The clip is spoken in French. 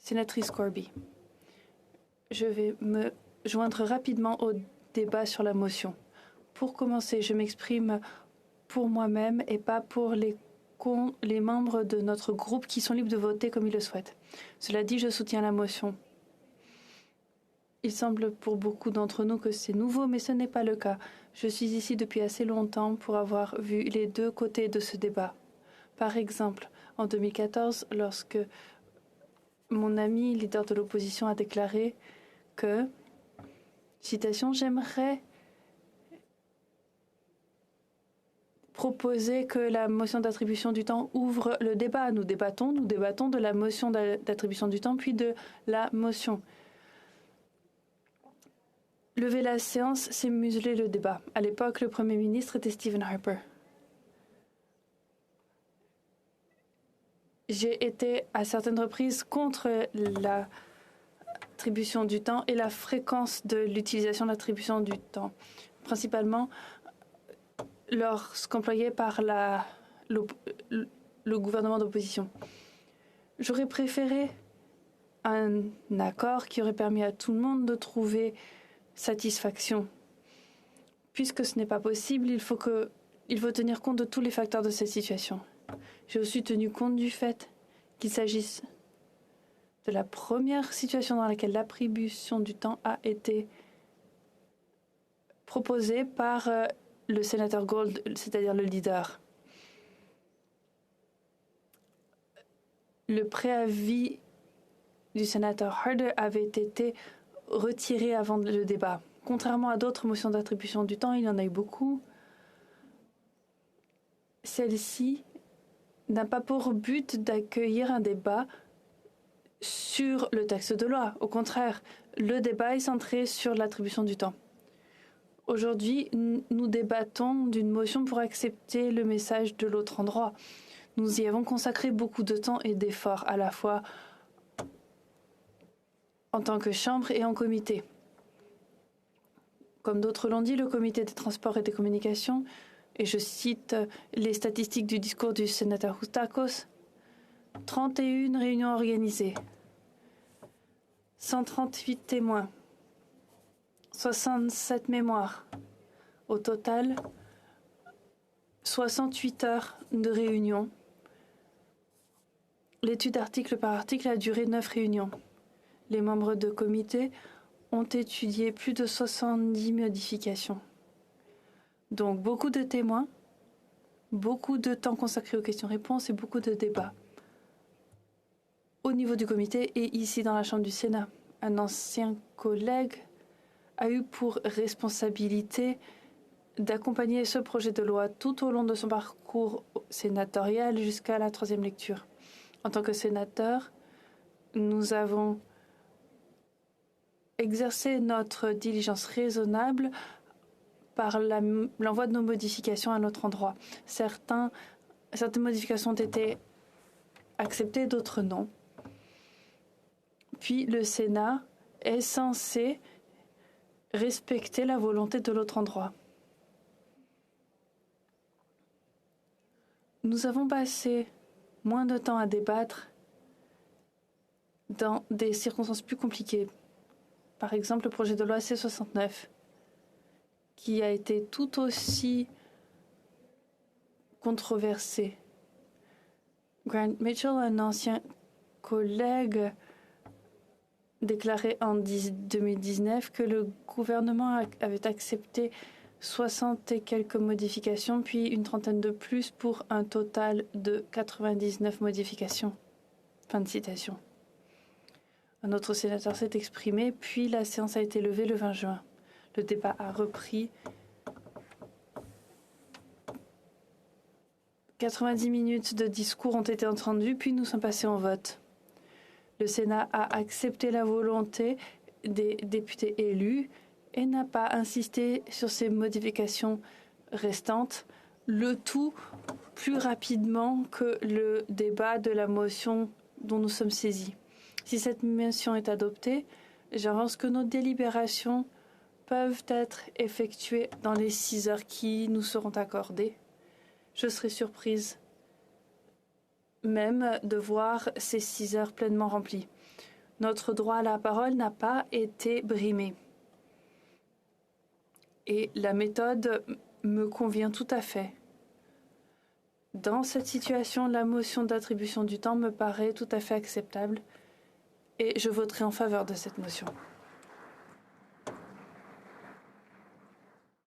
Sénatrice Corby, je vais me joindre rapidement au débat sur la motion. Pour commencer, je m'exprime pour moi-même et pas pour les membres de notre groupe qui sont libres de voter comme ils le souhaitent. Cela dit, je soutiens la motion. Il semble pour beaucoup d'entre nous que c'est nouveau, mais ce n'est pas le cas. Je suis ici depuis assez longtemps pour avoir vu les deux côtés de ce débat. Par exemple, en 2014, lorsque mon ami, leader de l'opposition, a déclaré que, citation, « J'aimerais proposer que la motion d'attribution du temps ouvre le débat. Nous débattons de la motion d'attribution du temps, puis de la motion. » Lever la séance, c'est museler le débat. À l'époque, le Premier ministre était Stephen Harper. J'ai été à certaines reprises contre l'attribution du temps et la fréquence de l'utilisation de l'attribution du temps, principalement lorsqu'employé par le gouvernement d'opposition. J'aurais préféré un accord qui aurait permis à tout le monde de trouver satisfaction. Puisque ce n'est pas possible, il faut tenir compte de tous les facteurs de cette situation. J'ai aussi tenu compte du fait qu'il s'agisse de la première situation dans laquelle l'attribution du temps a été proposée par le sénateur Gold, c'est-à-dire le leader. Le préavis du sénateur Harder avait été retiré avant le débat. Contrairement à d'autres motions d'attribution du temps, il y en a eu beaucoup. Celle-ci n'a pas pour but d'accueillir un débat sur le texte de loi. Au contraire, le débat est centré sur l'attribution du temps. Aujourd'hui, nous débattons d'une motion pour accepter le message de l'autre endroit. Nous y avons consacré beaucoup de temps et d'efforts, à la fois en tant que chambre et en comité. Comme d'autres l'ont dit, le comité des transports et des communications, et je cite les statistiques du discours du sénateur Hustakos, 31 réunions organisées, 138 témoins, 67 mémoires. Au total, 68 heures de réunion. L'étude article par article a duré 9 réunions. Les membres de comité ont étudié plus de 70 modifications. Donc beaucoup de témoins, beaucoup de temps consacré aux questions-réponses et beaucoup de débats. Au niveau du comité et ici dans la Chambre du Sénat, un ancien collègue a eu pour responsabilité d'accompagner ce projet de loi tout au long de son parcours sénatorial jusqu'à la 3e lecture. En tant que sénateur, nous avons exercé notre diligence raisonnable par l'envoi de nos modifications à notre endroit. Certaines modifications ont été acceptées, d'autres non. Puis le Sénat est censé respecter la volonté de l'autre endroit. Nous avons passé moins de temps à débattre dans des circonstances plus compliquées. Par exemple, le projet de loi C-69, qui a été tout aussi controversé. Grant Mitchell, un ancien collègue, déclarait en 2019 que le gouvernement avait accepté 60 et quelques modifications, puis une trentaine de plus pour un total de 99 modifications. Fin de citation. Un autre sénateur s'est exprimé, puis la séance a été levée le 20 juin. Le débat a repris. 90 minutes de discours ont été entendus, puis nous sommes passés en vote. Le Sénat a accepté la volonté des députés élus et n'a pas insisté sur ces modifications restantes, le tout plus rapidement que le débat de la motion dont nous sommes saisis. Si cette motion est adoptée, j'avance que nos délibérations peuvent être effectuées dans les 6 heures qui nous seront accordées. Je serai surprise même de voir ces 6 heures pleinement remplies. Notre droit à la parole n'a pas été brimé. Et la méthode me convient tout à fait. Dans cette situation, la motion d'attribution du temps me paraît tout à fait acceptable et je voterai en faveur de cette motion.